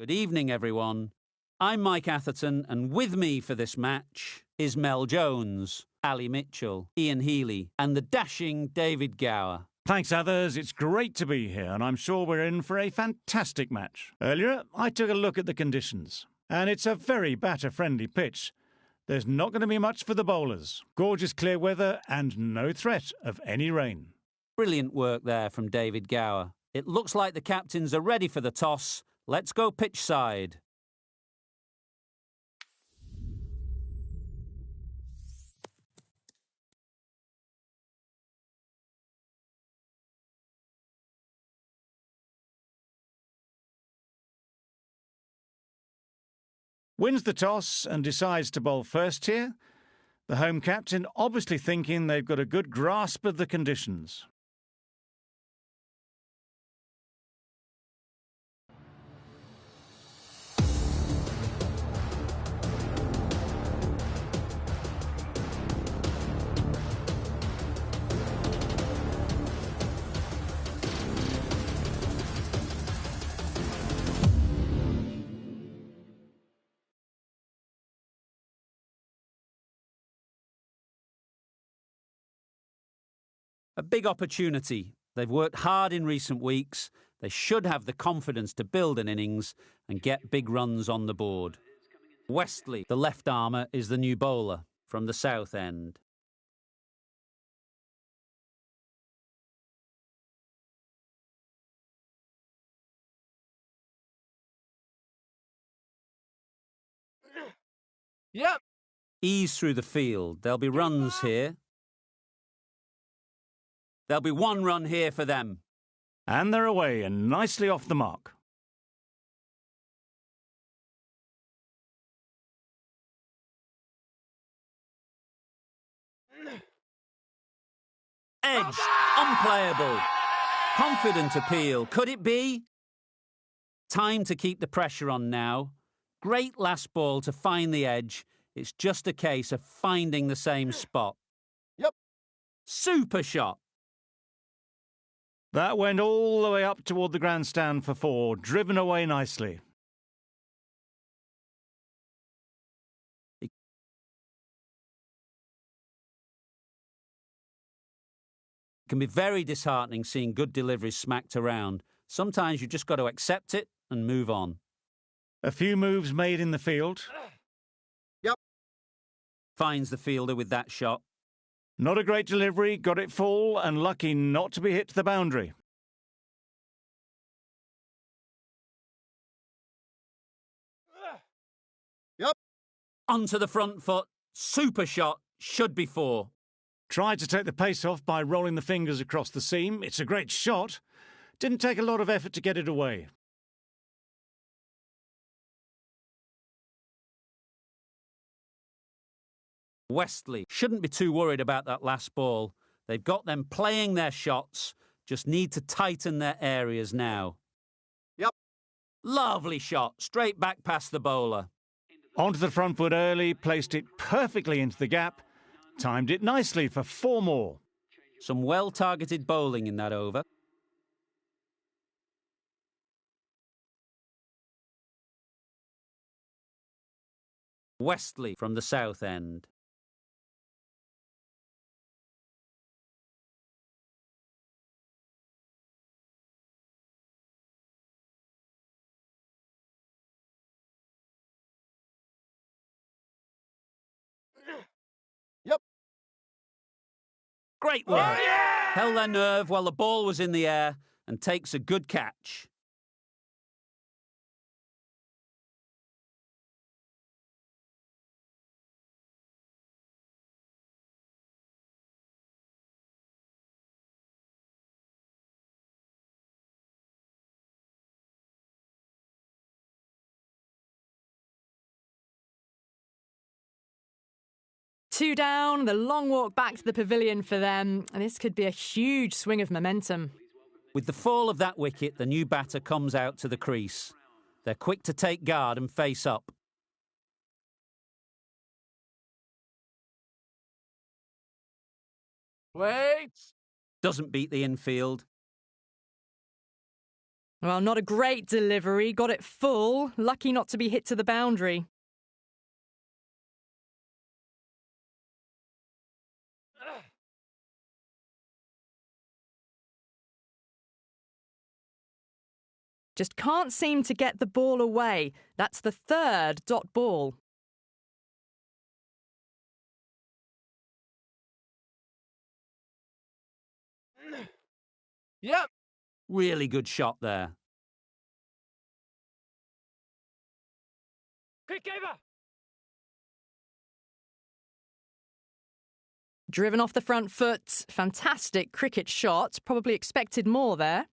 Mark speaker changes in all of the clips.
Speaker 1: Good evening, everyone. I'm Mike Atherton, and with me for this match is Mel Jones, Ali Mitchell, Ian Healy, and the dashing David Gower.
Speaker 2: Thanks, others. It's great to be here, and I'm sure we're in for a fantastic match. Earlier, I took a look at the conditions, and it's a very batter-friendly pitch. There's not going to be much for the bowlers. Gorgeous clear weather and no threat of any rain.
Speaker 1: Brilliant work there from David Gower. It looks like the captains are ready for the toss. Let's go pitch side.
Speaker 2: Wins the toss and decides to bowl first here. The home captain obviously thinking they've got a good grasp of the conditions.
Speaker 1: A big opportunity. They've worked hard in recent weeks. They should have the confidence to build an innings and get big runs on the board. Westley, the left armour, is the new bowler from the south end.
Speaker 3: Yep.
Speaker 1: Ease through the field. There'll be runs here. There'll be one run here for them.
Speaker 2: And they're away and nicely off the mark.
Speaker 1: Edge, unplayable. Confident appeal. Could it be? Time to keep the pressure on now. Great last ball to find the edge. It's just a case of finding the same spot.
Speaker 3: Yep.
Speaker 1: Super shot.
Speaker 2: That went all the way up toward the grandstand for 4, driven away nicely.
Speaker 1: It can be very disheartening seeing good deliveries smacked around. Sometimes you've just got to accept it and move on.
Speaker 2: A few moves made in the field.
Speaker 3: Yep.
Speaker 1: Finds the fielder with that shot.
Speaker 2: Not a great delivery, got it full and lucky not to be hit to the boundary.
Speaker 3: Yep.
Speaker 1: Onto the front foot. Super shot. Should be 4.
Speaker 2: Tried to take the pace off by rolling the fingers across the seam. It's a great shot. Didn't take a lot of effort to get it away.
Speaker 1: Westley shouldn't be too worried about that last ball. They've got them playing their shots, just need to tighten their areas now.
Speaker 3: Yep.
Speaker 1: Lovely shot, straight back past the bowler.
Speaker 2: Onto the front foot early, placed it perfectly into the gap, timed it nicely for 4 more.
Speaker 1: Some well-targeted bowling in that over. Westley from the south end.
Speaker 3: Yep.
Speaker 1: Great work.
Speaker 3: Oh, yeah!
Speaker 1: Held their nerve while the ball was in the air and takes a good catch.
Speaker 4: Two down, the long walk back to the pavilion for them, and this could be a huge swing of momentum.
Speaker 1: With the fall of that wicket, the new batter comes out to the crease. They're quick to take guard and face up.
Speaker 3: Wait.
Speaker 1: Doesn't beat the infield.
Speaker 4: Well, not a great delivery. Got it full. Lucky not to be hit to the boundary. Just can't seem to get the ball away. That's the third dot ball.
Speaker 3: Yep.
Speaker 1: Really good shot there.
Speaker 5: Quick over!
Speaker 4: Driven off the front foot. Fantastic cricket shot. Probably expected more there.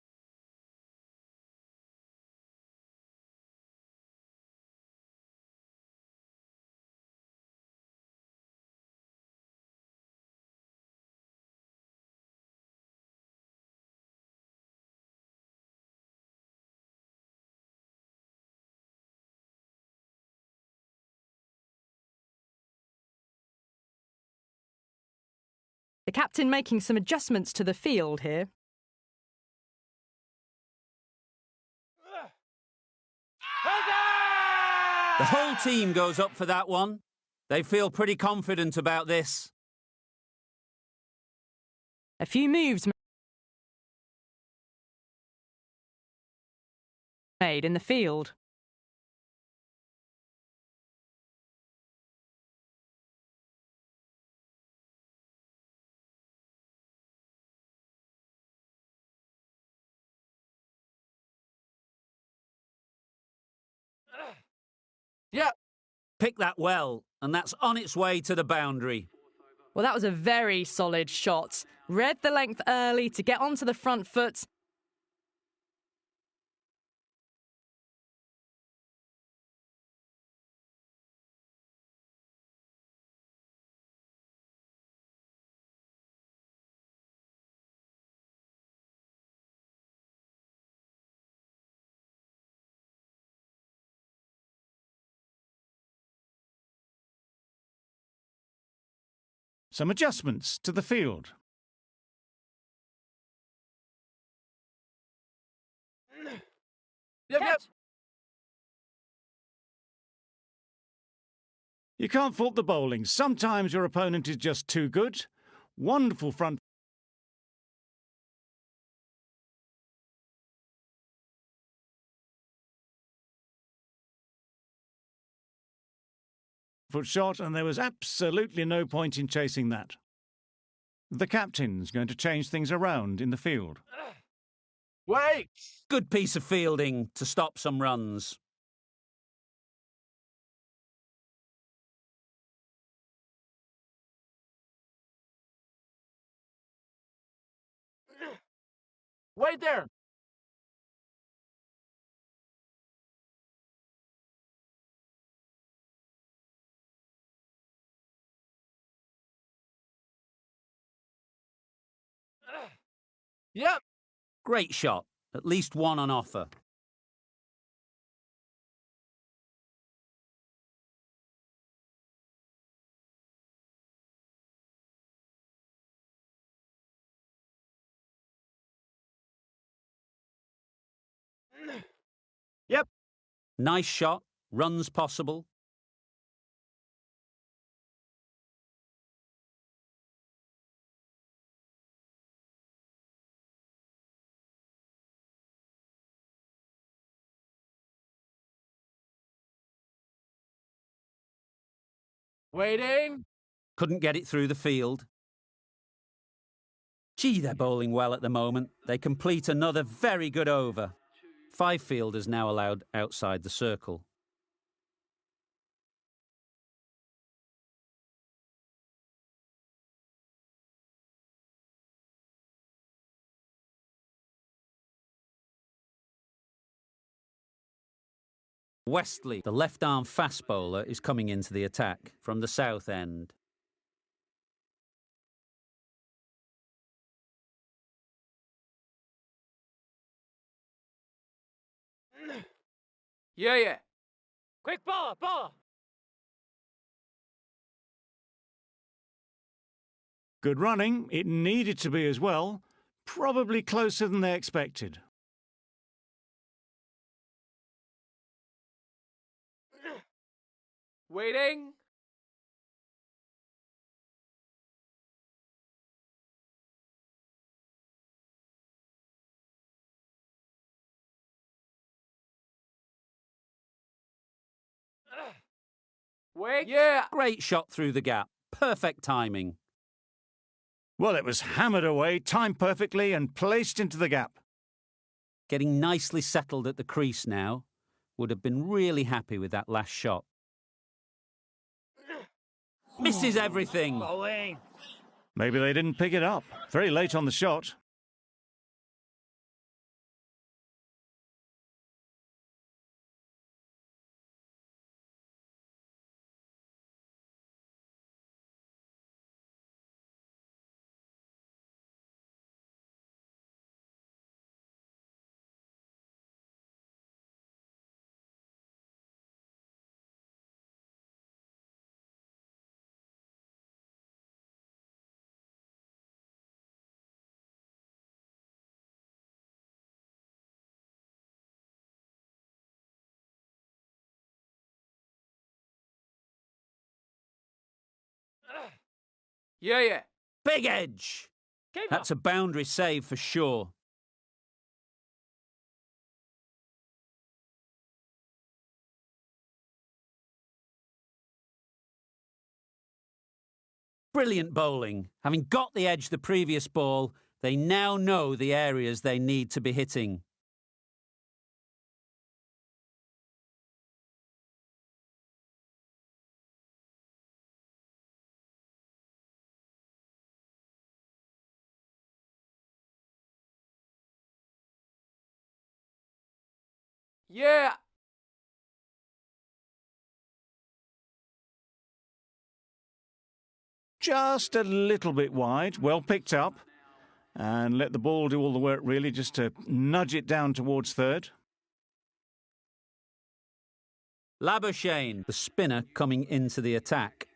Speaker 4: The captain making some adjustments to the field here.
Speaker 1: The whole team goes up for that one. They feel pretty confident about this.
Speaker 4: A few moves made in the field.
Speaker 3: Yep.
Speaker 1: Pick that well, and that's on its way to the boundary.
Speaker 4: Well, that was a very solid shot. Read the length early to get onto the front foot.
Speaker 2: Some adjustments to the field.
Speaker 3: Yep.
Speaker 2: You can't fault the bowling. Sometimes your opponent is just too good. Wonderful front foot shot, and there was absolutely no point in chasing that. The captain's going to change things around in the field.
Speaker 3: Wait.
Speaker 1: Good piece of fielding to stop some runs.
Speaker 3: Wait there. Yep.
Speaker 1: Great shot. At least one on offer.
Speaker 3: Yep.
Speaker 1: Nice shot. Runs possible.
Speaker 3: Waiting.
Speaker 1: Couldn't get it through the field. Gee, they're bowling well at the moment. They complete another very good over. 5 fielders now allowed outside the circle. Westley, the left-arm fast bowler, is coming into the attack from the south end.
Speaker 3: Yeah.
Speaker 5: Quick ball!
Speaker 2: Good running. It needed to be as well. Probably closer than they expected.
Speaker 3: Waiting. Wait. Yeah.
Speaker 1: Great shot through the gap. Perfect timing.
Speaker 2: Well, it was hammered away, timed perfectly, and placed into the gap.
Speaker 1: Getting nicely settled at the crease now. Would have been really happy with that last shot. Misses everything.
Speaker 5: Bowling.
Speaker 2: Maybe they didn't pick it up. Very late on the shot.
Speaker 3: Yeah.
Speaker 1: Big edge.
Speaker 5: Keeper.
Speaker 1: That's a boundary save for sure. Brilliant bowling. Having got the edge the previous ball, they now know the areas they need to be hitting.
Speaker 3: Yeah.
Speaker 2: Just a little bit wide, well picked up. And let the ball do all the work, really, just to nudge it down towards third.
Speaker 1: Labuschagne, the spinner, coming into the attack.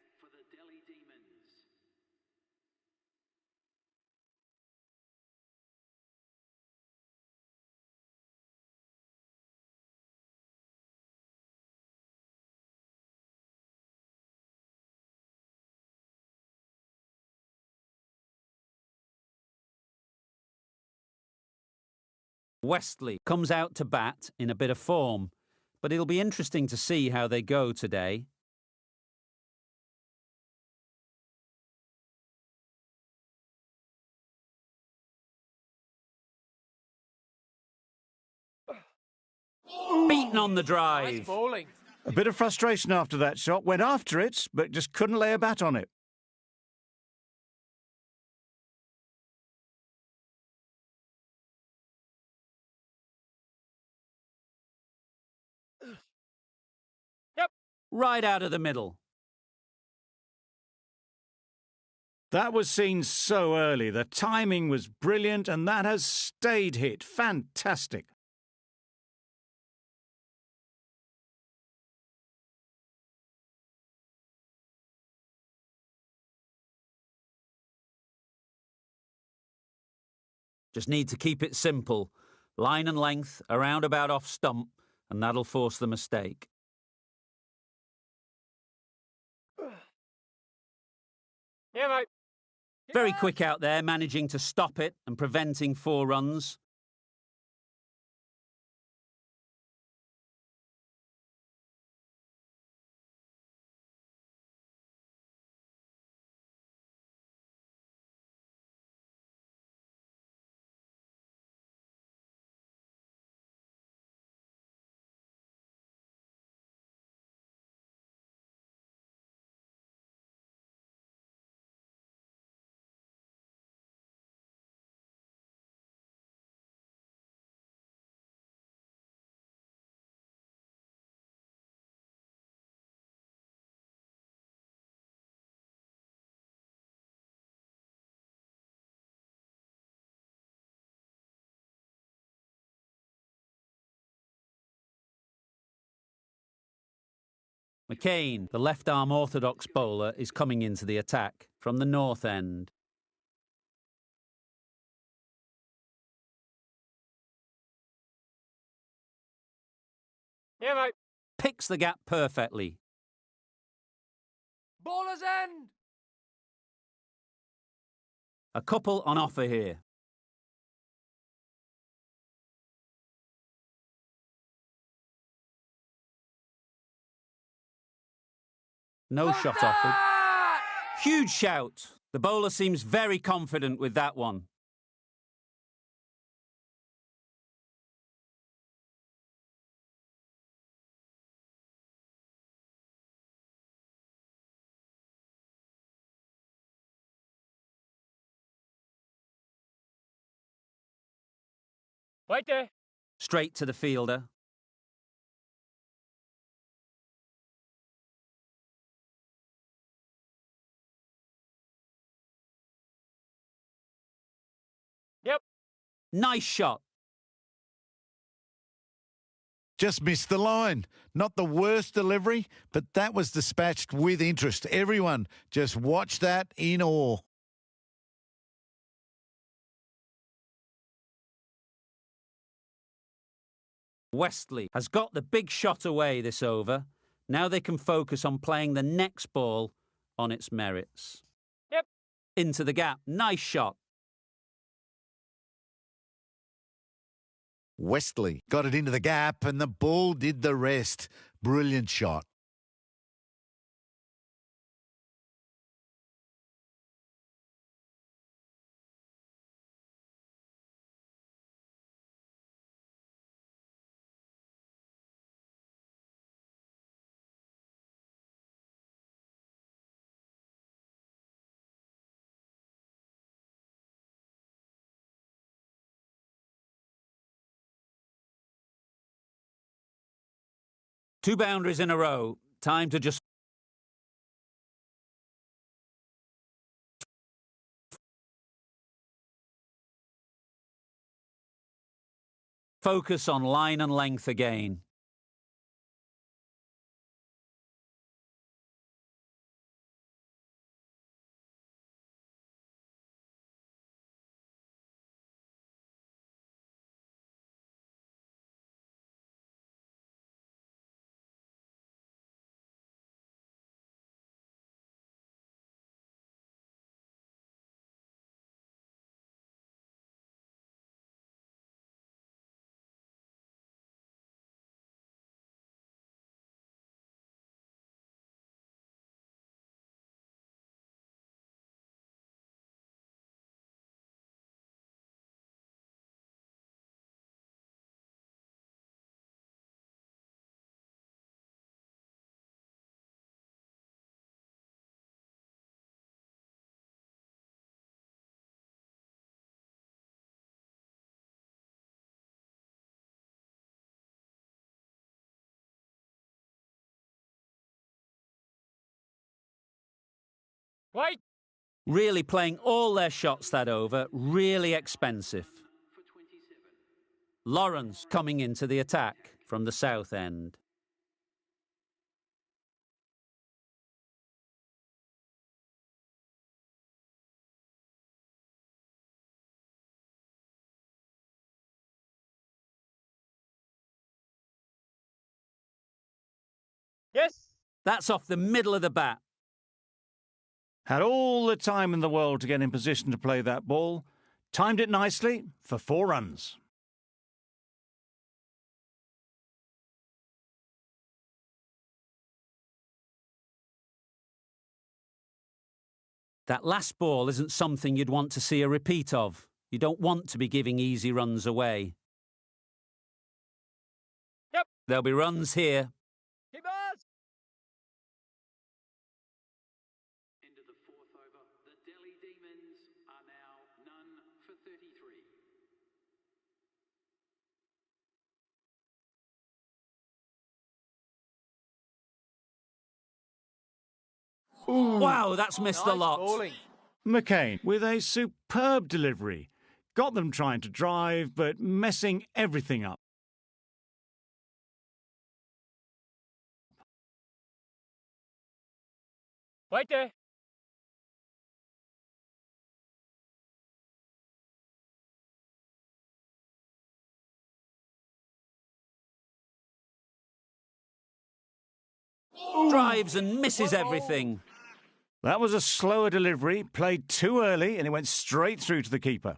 Speaker 1: Westley comes out to bat in a bit of form, but it'll be interesting to see how they go today. Beaten on the
Speaker 3: Nice
Speaker 1: drive.
Speaker 3: bowling.
Speaker 2: A bit of frustration after that shot. Went after it, but just couldn't lay a bat on it.
Speaker 1: Right out of the middle.
Speaker 2: That was seen so early. The timing was brilliant, and that has stayed hit. Fantastic.
Speaker 1: Just need to keep it simple. Line and length, around about off stump, and that'll force the mistake.
Speaker 5: Yeah, mate.
Speaker 1: Very quick out there, managing to stop it and preventing 4 runs. McCain, the left-arm orthodox bowler, is coming into the attack from the north end.
Speaker 5: Yeah, mate.
Speaker 1: Picks the gap perfectly.
Speaker 3: Baller's end!
Speaker 1: A couple on offer here. No shot offered. Huge shout. The bowler seems very confident with that one.
Speaker 5: Wait there.
Speaker 1: Straight to the fielder.
Speaker 5: Yep.
Speaker 1: Nice shot.
Speaker 6: Just missed the line. Not the worst delivery, but that was dispatched with interest. Everyone just watched that in awe.
Speaker 1: Westley has got the big shot away this over. Now they can focus on playing the next ball on its merits.
Speaker 5: Yep.
Speaker 1: Into the gap. Nice shot.
Speaker 6: Westley got it into the gap and the ball did the rest. Brilliant shot.
Speaker 1: Two boundaries in a row. Time to just focus on line and length again.
Speaker 5: Wait.
Speaker 1: Really playing all their shots that over. Really expensive. Lawrence coming into the attack from the south end.
Speaker 5: Yes.
Speaker 1: That's off the middle of the bat.
Speaker 2: Had all the time in the world to get in position to play that ball. Timed it nicely for 4 runs.
Speaker 1: That last ball isn't something you'd want to see a repeat of. You don't want to be giving easy runs away.
Speaker 5: Yep.
Speaker 1: There'll be runs here.
Speaker 5: Keep us.
Speaker 7: Into the 4th over, the Delhi Demons are now none for 33.
Speaker 1: Wow, that's missed a
Speaker 3: Nice
Speaker 1: lot.
Speaker 3: bowling.
Speaker 2: McCain with a superb delivery. Got them trying to drive, but messing everything up.
Speaker 5: Wait there.
Speaker 1: Drives and misses everything.
Speaker 2: That was a slower delivery, played too early, and it went straight through to the keeper.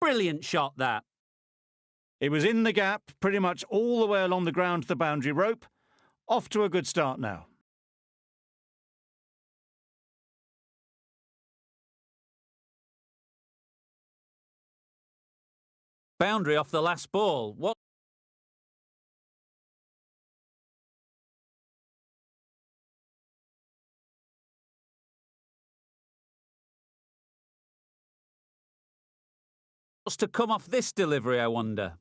Speaker 1: Brilliant shot, that.
Speaker 2: It was in the gap, pretty much all the way along the ground to the boundary rope. Off to a good start now.
Speaker 1: Boundary off the last ball. What? What's to come off this delivery, I wonder?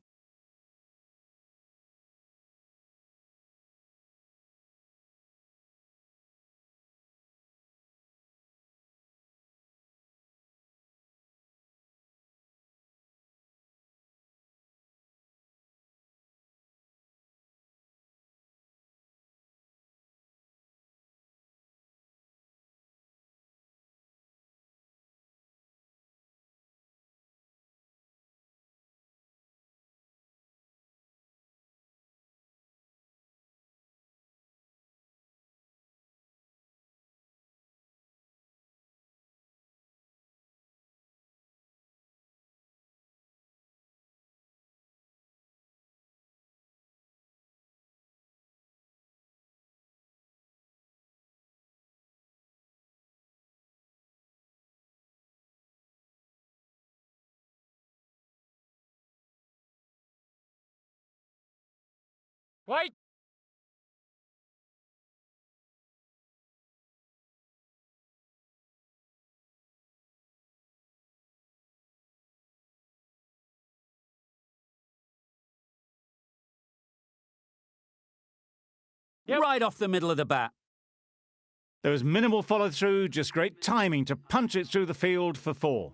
Speaker 5: Wait! Yep.
Speaker 1: Right off the middle of the bat.
Speaker 2: There was minimal follow-through, just great timing to punch it through the field for 4.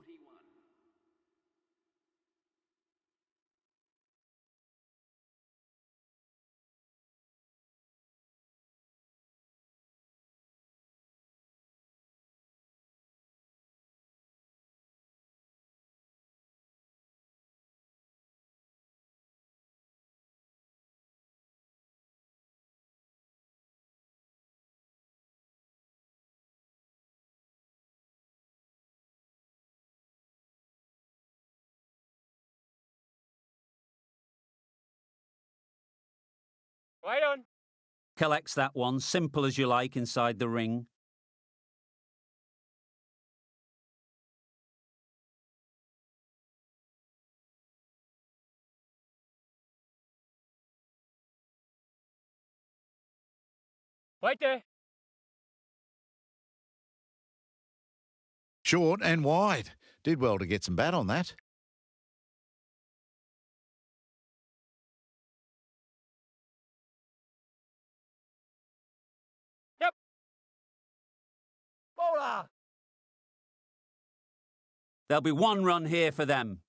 Speaker 5: Right on.
Speaker 1: Collects that one, simple as you like, inside the ring.
Speaker 5: Right there.
Speaker 6: Short and wide. Did well to get some bat on that.
Speaker 5: Yep. Bowler.
Speaker 1: There'll be 1 run here for them.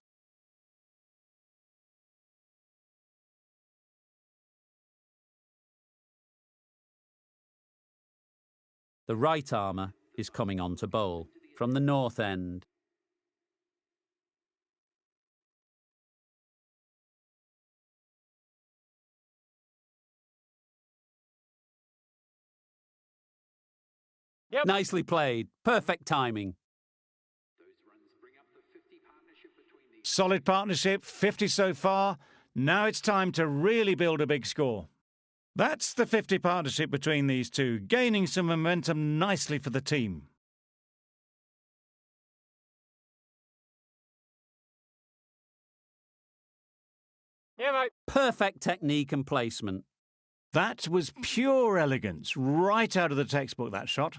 Speaker 1: The right armour is coming on to bowl from the north end.
Speaker 5: Yep.
Speaker 1: Nicely played. Perfect timing.
Speaker 2: Solid partnership, 50 so far. Now it's time to really build a big score. That's the 50 partnership between these two, gaining some momentum nicely for the team.
Speaker 5: Yeah, mate.
Speaker 1: Perfect technique and placement.
Speaker 2: That was pure elegance, right out of the textbook, that shot.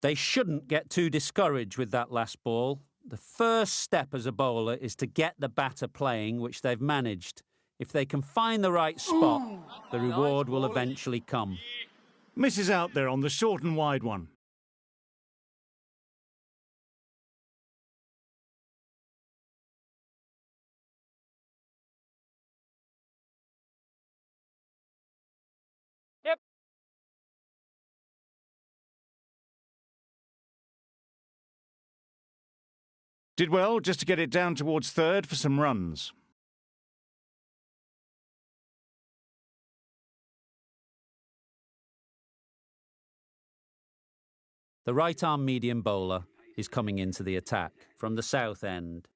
Speaker 1: They shouldn't get too discouraged with that last ball. The first step as a bowler is to get the batter playing, which they've managed. If they can find the right spot, the reward will eventually come.
Speaker 2: Misses out there on the short and wide one.
Speaker 5: Yep.
Speaker 2: Did well just to get it down towards third for some runs.
Speaker 1: The right-arm medium bowler is coming into the attack from the south end.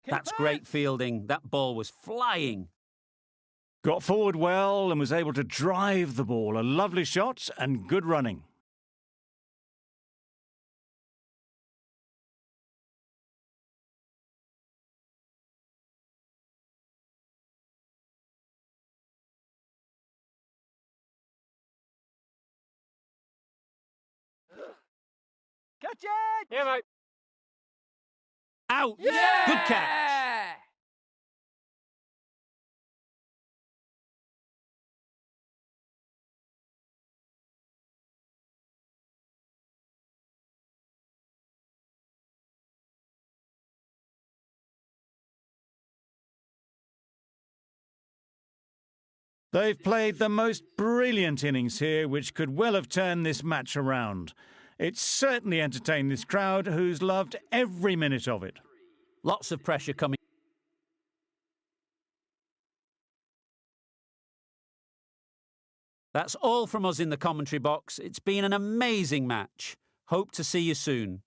Speaker 1: That's great fielding. That ball was flying.
Speaker 2: Got forward well and was able to drive the ball. A lovely shot and good running.
Speaker 5: Catch it! Yeah, mate.
Speaker 1: Out!
Speaker 3: Yeah!
Speaker 1: Good catch!
Speaker 2: They've played the most brilliant innings here, which could well have turned this match around. It's certainly entertained this crowd, who's loved every minute of it.
Speaker 1: Lots of pressure coming. That's all from us in the commentary box. It's been an amazing match. Hope to see you soon.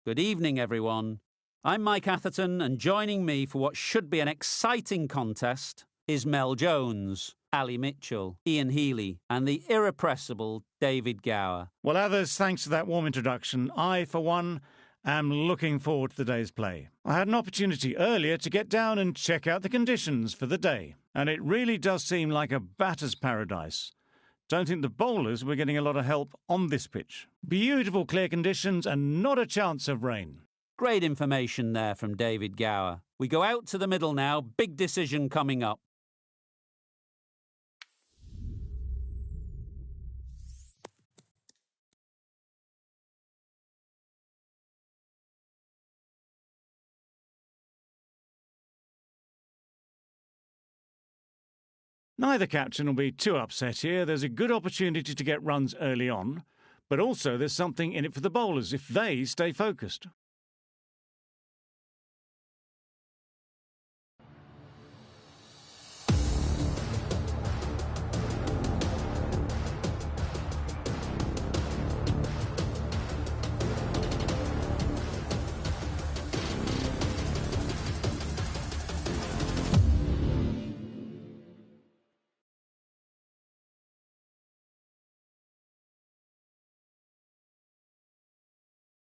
Speaker 1: Good evening, everyone. I'm Mike Atherton, and joining me for what should be an exciting contest is Mel Jones, Ali Mitchell, Ian Healy, and the irrepressible David Gower.
Speaker 2: Well, others, thanks for that warm introduction. I, for one, am looking forward to the day's play. I had an opportunity earlier to get down and check out the conditions for the day, and it really does seem like a batter's paradise. Don't think the bowlers were getting a lot of help on this pitch. Beautiful clear conditions and not a chance of rain.
Speaker 1: Great information there from David Gower. We go out to the middle now. Big decision coming up.
Speaker 2: Neither captain will be too upset here. There's a good opportunity to get runs early on, but also there's something in it for the bowlers if they stay focused.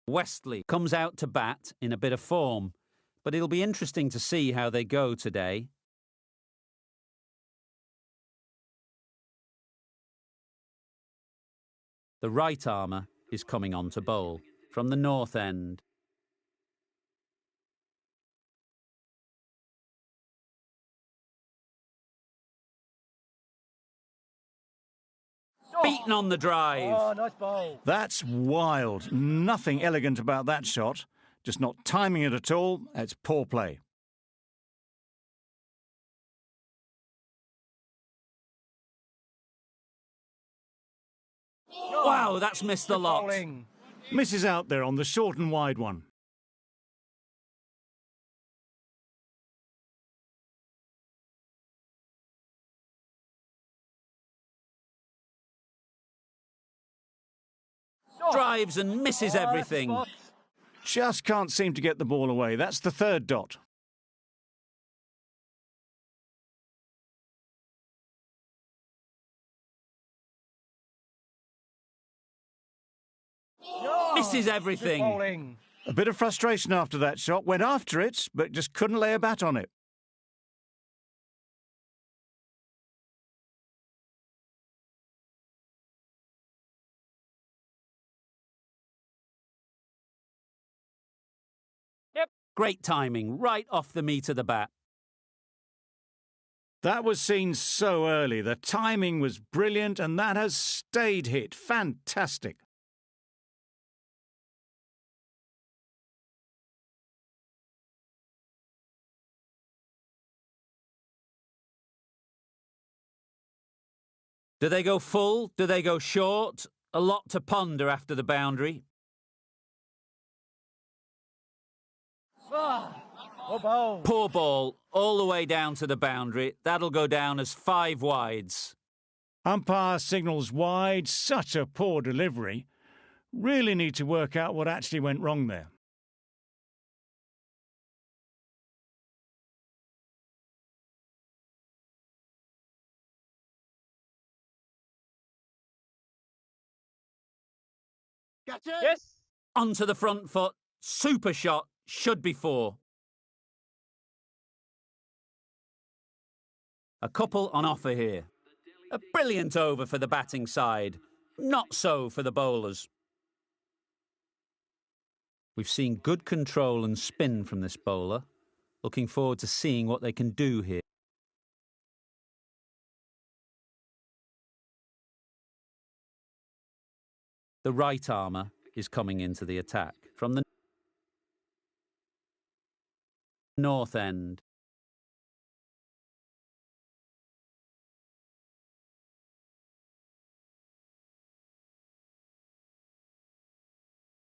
Speaker 1: Westley comes out to bat in a bit of form, but it'll be interesting to see how they go today. The right armour is coming on to bowl from the north end. Beaten on the drive.
Speaker 5: Oh, nice ball.
Speaker 2: That's wild. Nothing elegant about that shot. Just not timing it at all. It's poor play.
Speaker 1: Wow, that's missed the lot.
Speaker 5: Bowling.
Speaker 2: Misses out there on the short and wide one.
Speaker 1: Drives and misses everything.
Speaker 5: Spot.
Speaker 2: Just can't seem to get the ball away. That's the third dot.
Speaker 1: Misses
Speaker 5: Good
Speaker 1: everything.
Speaker 5: bowling.
Speaker 2: A bit of frustration after that shot. Went after it, but just couldn't lay a bat on it.
Speaker 1: Great timing, right off the meat of the bat.
Speaker 2: That was seen so early. The timing was brilliant, and that has stayed hit. Fantastic.
Speaker 1: Do they go full? Do they go short? A lot to ponder after the boundary.
Speaker 5: Oh, ball.
Speaker 1: Poor ball, all the way down to the boundary. That'll go down as 5 wides.
Speaker 2: Umpire signals wide. Such a poor delivery. Really need to work out what actually went wrong there.
Speaker 5: Yes.
Speaker 1: Onto the front foot. Super shot. Should be 4. A couple on offer here. A brilliant over for the batting side. Not so for the bowlers. We've seen good control and spin from this bowler. Looking forward to seeing what they can do here. The right armour is coming into the attack from the north end.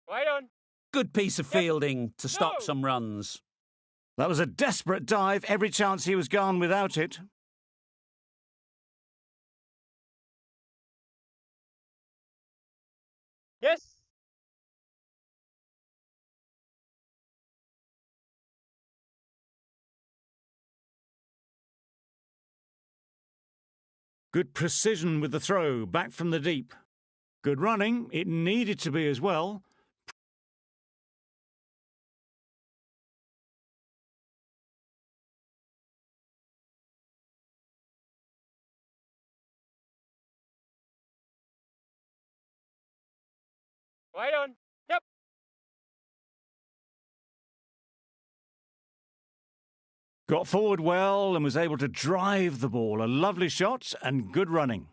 Speaker 5: Right on.
Speaker 1: Good piece of fielding to stop some runs.
Speaker 2: That was a desperate dive. Every chance he was gone without it.
Speaker 5: Yes.
Speaker 2: Good precision with the throw, back from the deep. Good running, it needed to be as well.
Speaker 5: Right on. Yep.
Speaker 2: Got forward well and was able to drive the ball. A lovely shot and good running.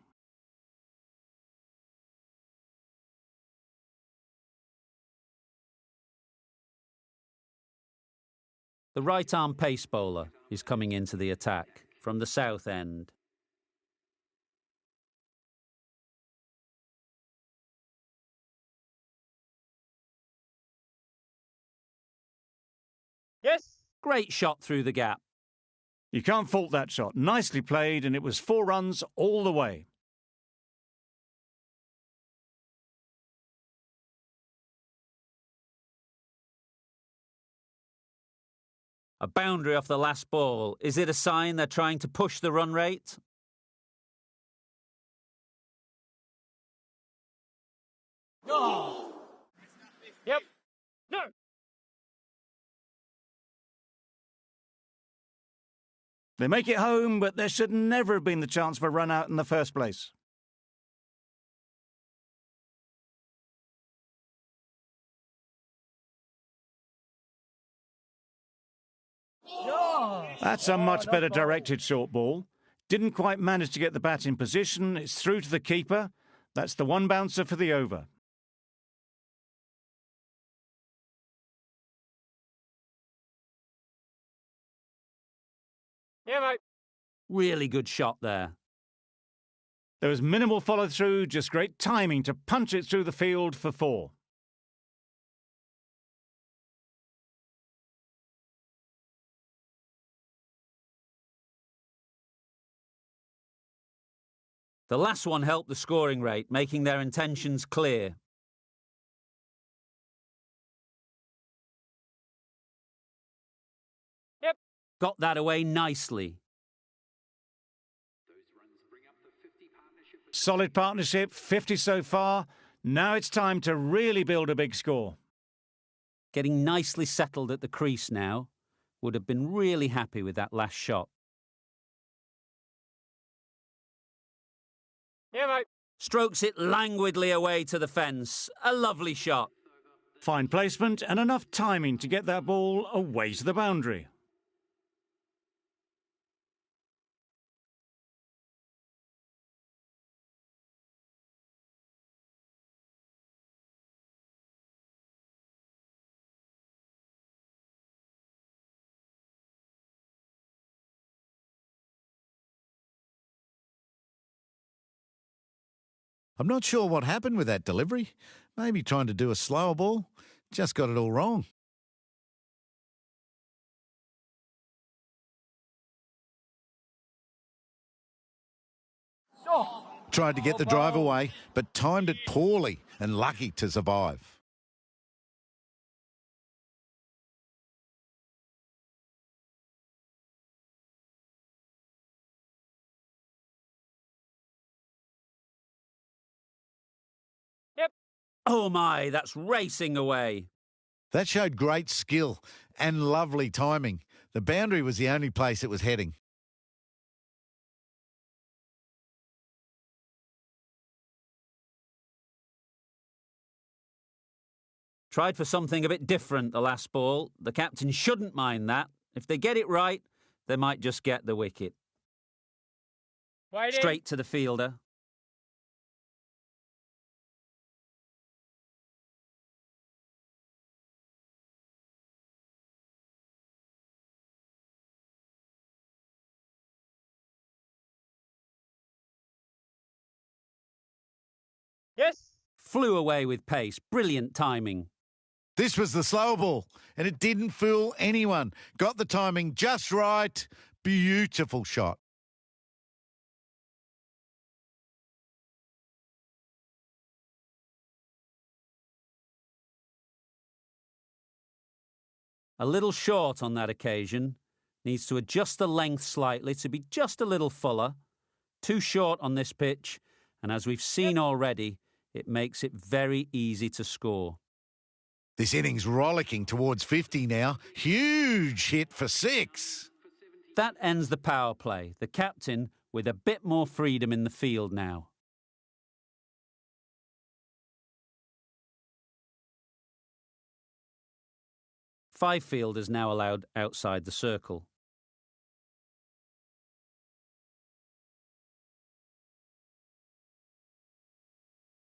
Speaker 1: The right-arm pace bowler is coming into the attack from the south end.
Speaker 5: Yes.
Speaker 1: Great shot through the gap.
Speaker 2: You can't fault that shot. Nicely played, and it was 4 runs all the way.
Speaker 1: A boundary off the last ball. Is it a sign they're trying to push the run rate?
Speaker 5: Yep. No.
Speaker 2: They make it home, but there should never have been the chance for a run out in the first place. That's a much better directed short ball. Didn't quite manage to get the bat in position. It's through to the keeper. That's the one bouncer for the over.
Speaker 5: Yeah, mate.
Speaker 1: Really good shot there.
Speaker 2: There was minimal follow-through, just great timing to punch it through the field for 4.
Speaker 1: The last one helped the scoring rate, making their intentions clear.
Speaker 5: Yep.
Speaker 1: Got that away nicely.
Speaker 2: Solid partnership, 50 so far. Now it's time to really build a big score.
Speaker 1: Getting nicely settled at the crease now. Would have been really happy with that last shot.
Speaker 5: Yeah, mate.
Speaker 1: Strokes it languidly away to the fence. A lovely shot.
Speaker 2: Fine placement and enough timing to get that ball away to the boundary.
Speaker 6: I'm not sure what happened with that delivery. Maybe trying to do a slower ball. Just got it all wrong. Tried to get the drive away, but timed it poorly and lucky to survive.
Speaker 5: Yep.
Speaker 1: Oh my, that's racing away.
Speaker 6: That showed great skill and lovely timing. The boundary was the only place it was heading.
Speaker 1: Tried for something a bit different the last ball. The captain shouldn't mind that. If they get it right, they might just get the wicket.
Speaker 5: Waiting.
Speaker 1: Straight to the fielder.
Speaker 5: Yes.
Speaker 1: Flew away with pace. Brilliant timing.
Speaker 6: This was the slower ball, and it didn't fool anyone. Got the timing just right. Beautiful shot.
Speaker 1: A little short on that occasion. Needs to adjust the length slightly to be just a little fuller. Too short on this pitch, and as we've seen already, it makes it very easy to score.
Speaker 6: This inning's rollicking towards 50 now. Huge hit for 6.
Speaker 1: That ends the power play. The captain with a bit more freedom in the field now. Five fielders now allowed outside the circle.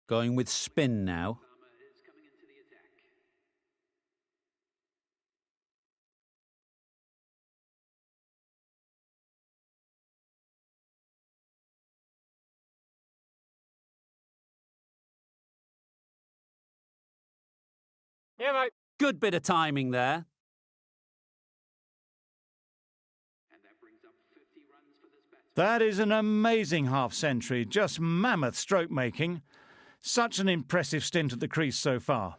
Speaker 1: Going with spin now.
Speaker 5: Yeah, mate.
Speaker 1: Good bit of timing there.
Speaker 2: That is an amazing half-century, just mammoth stroke-making. Such an impressive stint at the crease so far.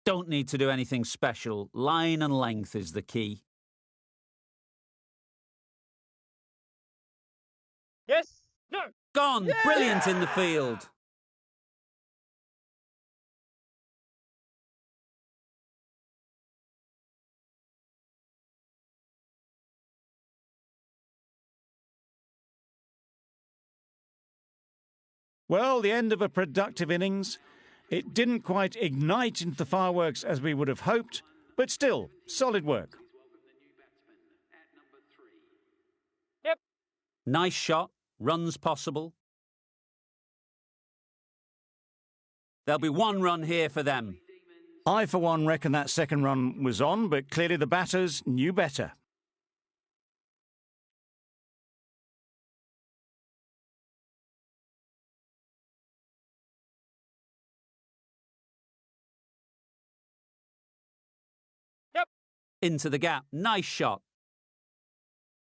Speaker 1: Don't need to do anything special. Line and length is the key.
Speaker 5: Yes. No.
Speaker 1: Gone!
Speaker 5: Yeah!
Speaker 1: Brilliant in the field.
Speaker 2: Well, the end of a productive innings. It didn't quite ignite into the fireworks as we would have hoped, but still, solid work.
Speaker 5: Yep.
Speaker 1: Nice shot. Runs possible. There'll be one run here for them.
Speaker 2: I, for one, reckon that second run was on, but clearly the batters knew better.
Speaker 1: Into the gap. Nice shot.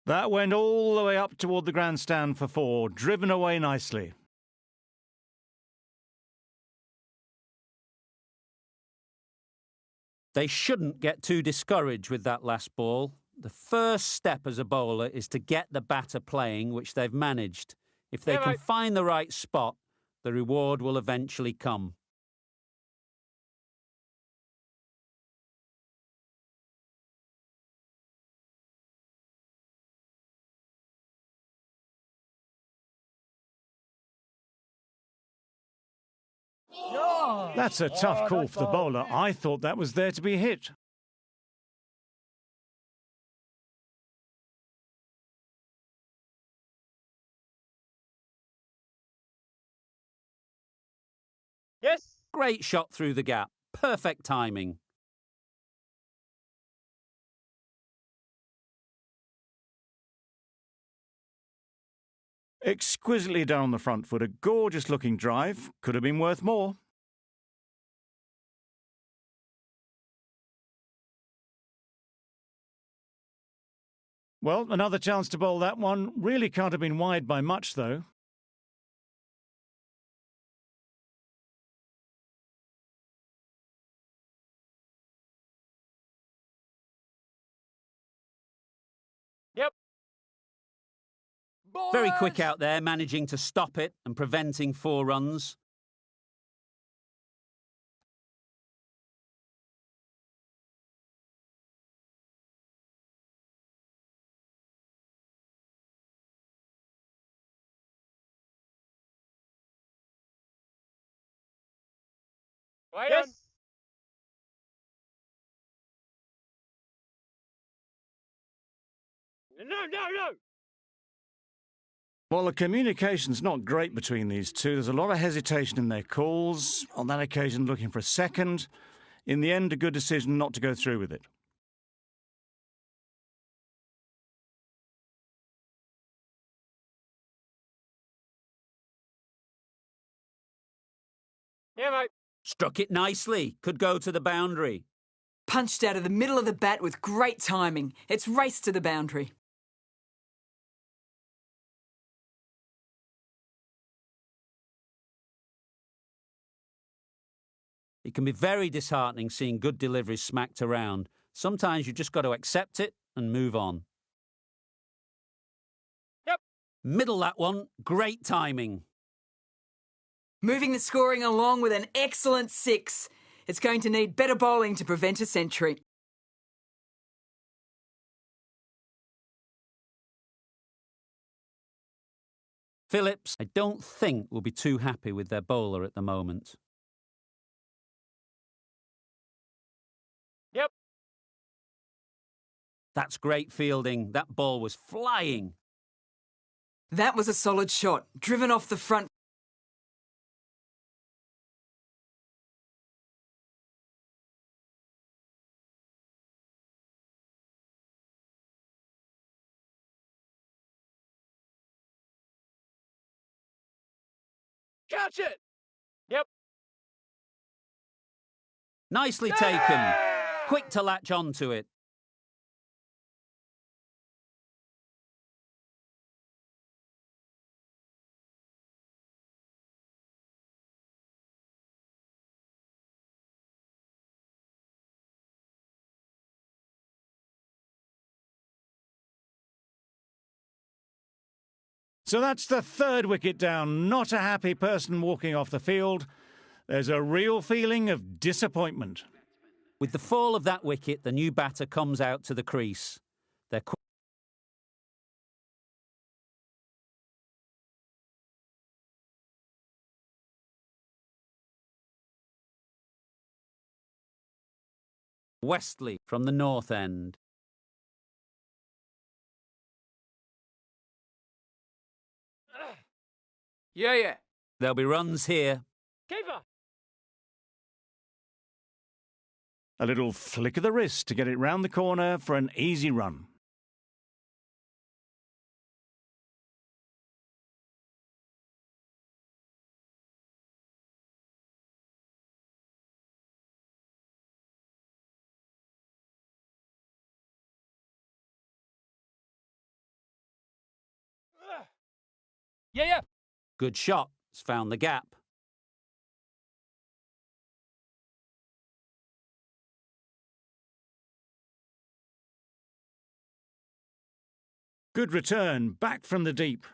Speaker 2: That went all the way up toward the grandstand for 4, driven away nicely.
Speaker 1: They shouldn't get too discouraged with that last ball. The first step as a bowler is to get the batter playing, which they've managed. If they can find the right spot, the reward will eventually come.
Speaker 2: That's a tough call for the bowler. I thought that was there to be hit.
Speaker 5: Yes.
Speaker 1: Great shot through the gap. Perfect timing.
Speaker 2: Exquisitely done on the front foot. A gorgeous looking drive. Could have been worth more. Well, another chance to bowl that one. Really can't have been wide by much, though.
Speaker 5: Yep.
Speaker 1: Very quick out there, managing to stop it and preventing 4 runs.
Speaker 5: Wait on. No.
Speaker 2: Well, the communication's not great between these two. There's a lot of hesitation in their calls. On that occasion, looking for a second. In the end, a good decision not to go through with it.
Speaker 5: Yeah, mate.
Speaker 1: Struck it nicely. Could go to the boundary.
Speaker 8: Punched out of the middle of the bat with great timing. It's raced to the boundary.
Speaker 1: It can be very disheartening seeing good deliveries smacked around. Sometimes you've just got to accept it and move on.
Speaker 5: Yep.
Speaker 1: Middle that one. Great timing.
Speaker 8: Moving the scoring along with an excellent 6. It's going to need better bowling to prevent a century.
Speaker 1: Phillips, I don't think, will be too happy with their bowler at the moment.
Speaker 5: Yep.
Speaker 1: That's great fielding. That ball was flying.
Speaker 8: That was a solid shot, driven off the front.
Speaker 5: Catch it. Yep.
Speaker 1: Nicely taken. Quick to latch onto it.
Speaker 2: So that's the third wicket down. Not a happy person walking off the field. There's a real feeling of disappointment.
Speaker 1: With the fall of that wicket, the new batter comes out to the crease. They're Westley from the north end.
Speaker 3: Yeah.
Speaker 1: There'll be runs here.
Speaker 5: Keeper.
Speaker 2: A little flick of the wrist to get it round the corner for an easy run.
Speaker 5: Yeah.
Speaker 1: Good shot. It's found the gap.
Speaker 2: Good return, back from the deep.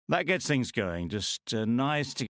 Speaker 2: That gets things going. Just nice to...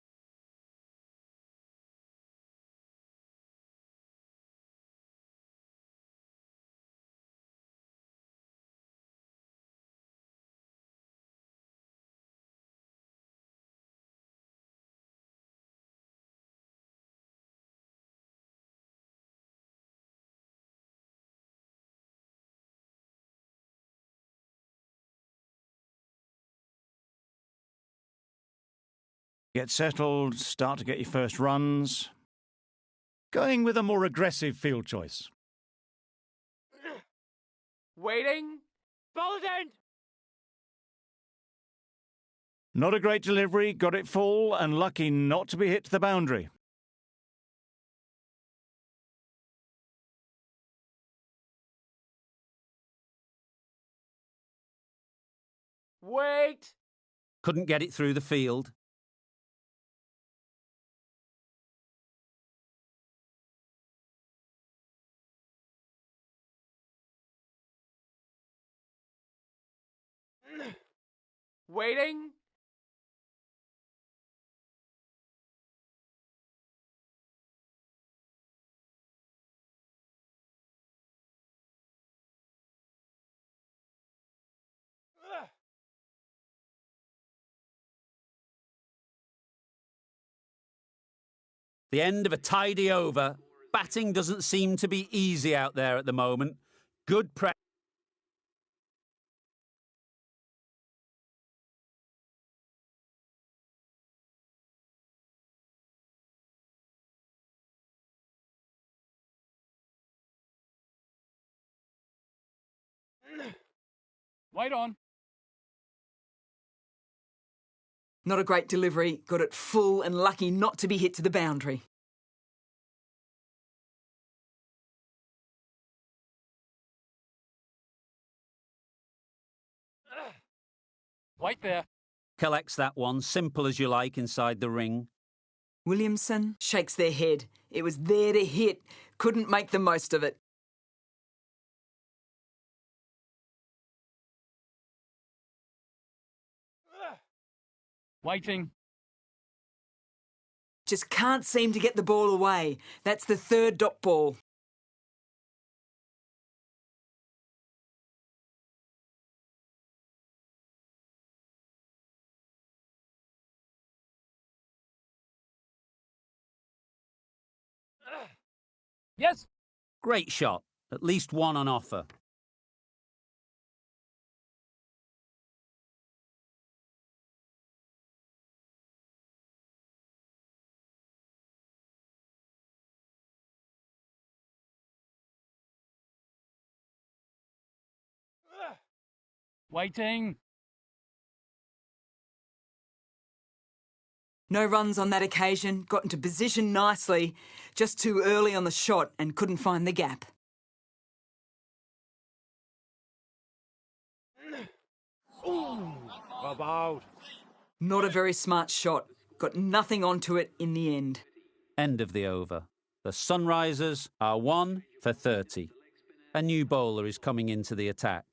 Speaker 2: Get settled, start to get your first runs. Going with a more aggressive field choice.
Speaker 3: Waiting.
Speaker 5: Bowler's end.
Speaker 2: Not a great delivery, got it full and lucky not to be hit to the boundary.
Speaker 3: Wait.
Speaker 1: Couldn't get it through the field.
Speaker 3: Waiting.
Speaker 1: The end of a tidy over. Batting doesn't seem to be easy out there at the moment. Good pressure.
Speaker 5: Wait on.
Speaker 8: Not a great delivery, got it full and lucky not to be hit to the boundary.
Speaker 5: Wait there.
Speaker 1: Collects that one, simple as you like, inside the ring.
Speaker 8: Williamson shakes their head. It was there to hit, couldn't make the most of it.
Speaker 5: Waiting.
Speaker 8: Just can't seem to get the ball away. That's the third dot ball.
Speaker 5: Yes.
Speaker 1: Great shot. At least one on offer.
Speaker 5: Waiting.
Speaker 8: No runs on that occasion, got into position nicely, just too early on the shot and couldn't find the gap.
Speaker 5: About.
Speaker 8: Not a very smart shot, got nothing onto it in the end.
Speaker 1: End of the over. The Sunrisers are 1 for 30. A new bowler is coming into the attack.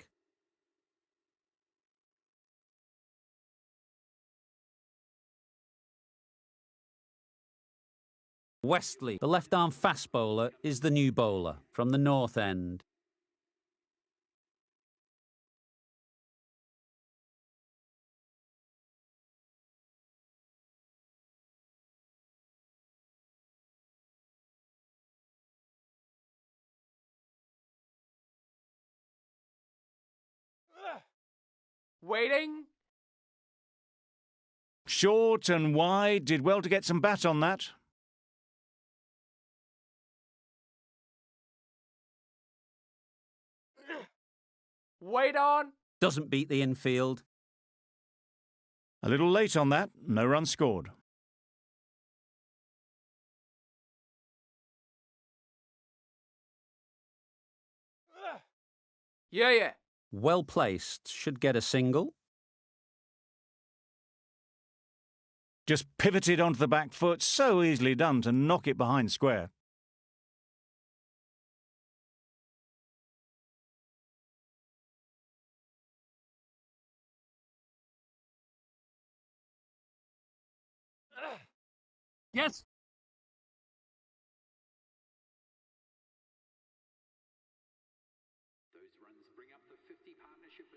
Speaker 1: Westley, the left-arm fast bowler, is the new bowler from the north end.
Speaker 3: Waiting.
Speaker 2: Short and wide, did well to get some bat on that.
Speaker 3: Wait on.
Speaker 1: Doesn't beat the infield.
Speaker 2: A little late on that, no run scored.
Speaker 3: Yeah.
Speaker 1: Well placed, should get a single.
Speaker 2: Just pivoted onto the back foot, so easily done to knock it behind square.
Speaker 5: Yes.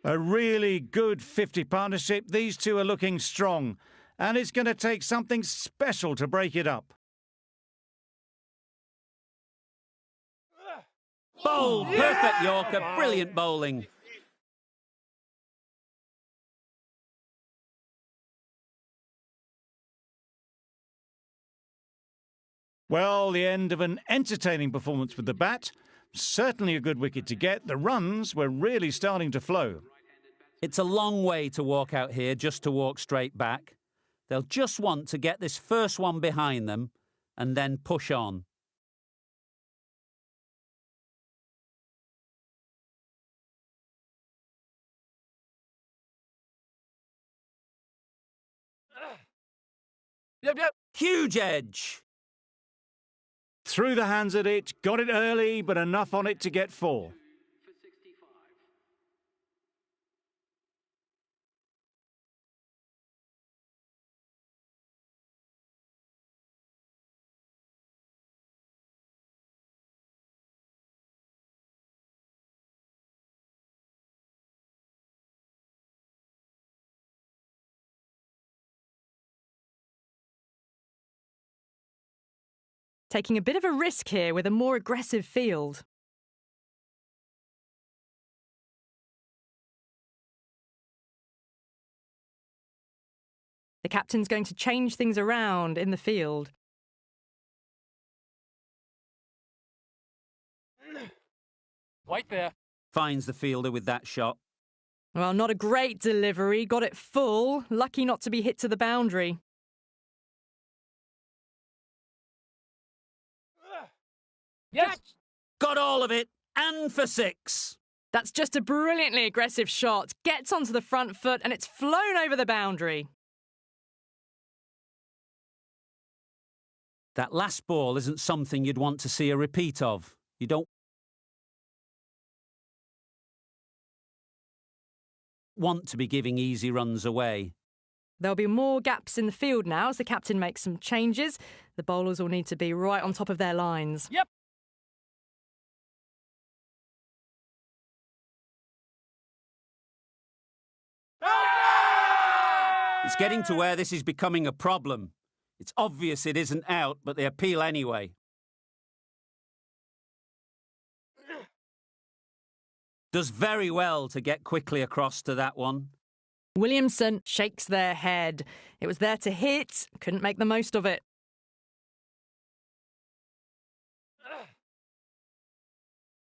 Speaker 2: A really good 50 partnership. These two are looking strong, and it's going to take something special to break it up.
Speaker 1: Bowl, perfect Yorker, brilliant bowling.
Speaker 2: Well, the end of an entertaining performance with the bat. Certainly a good wicket to get. The runs were really starting to flow.
Speaker 1: It's a long way to walk out here just to walk straight back. They'll just want to get this first one behind them and then push on.
Speaker 5: Yep.
Speaker 1: Huge edge.
Speaker 2: Threw the hands at it, got it early, but enough on it to get 4.
Speaker 4: Taking a bit of a risk here with a more aggressive field. The captain's going to change things around in the field.
Speaker 5: White there.
Speaker 1: Finds the fielder with that shot.
Speaker 4: Well, not a great delivery. Got it full. Lucky not to be hit to the boundary.
Speaker 5: Yes.
Speaker 1: Got all of it, and for 6.
Speaker 4: That's just a brilliantly aggressive shot. Gets onto the front foot and it's flown over the boundary.
Speaker 1: That last ball isn't something you'd want to see a repeat of. You don't want to be giving easy runs away.
Speaker 4: There'll be more gaps in the field now as the captain makes some changes. The bowlers will need to be right on top of their lines.
Speaker 5: Yep.
Speaker 1: It's getting to where this is becoming a problem. It's obvious it isn't out, but they appeal anyway. Does very well to get quickly across to that one.
Speaker 4: Williamson shakes their head. It was there to hit, couldn't make the most of it.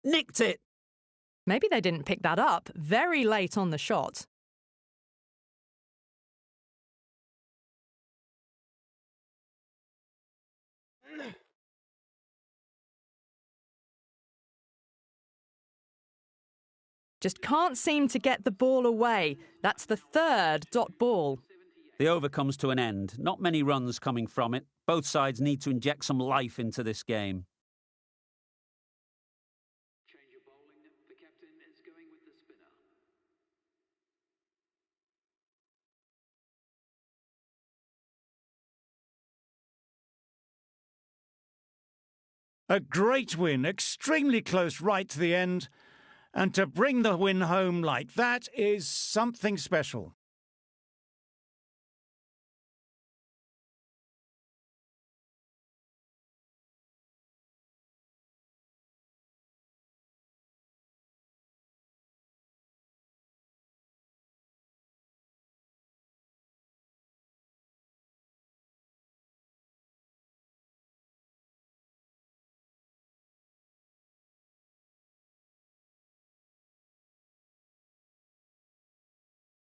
Speaker 1: Nicked it.
Speaker 4: Maybe they didn't pick that up. Very late on the shot. Just can't seem to get the ball away. That's the third dot ball.
Speaker 1: The over comes to an end. Not many runs coming from it. Both sides need to inject some life into this game.
Speaker 2: A great win, extremely close right to the end. And to bring the win home like that is something special.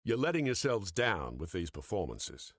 Speaker 9: You're letting yourselves down with these performances.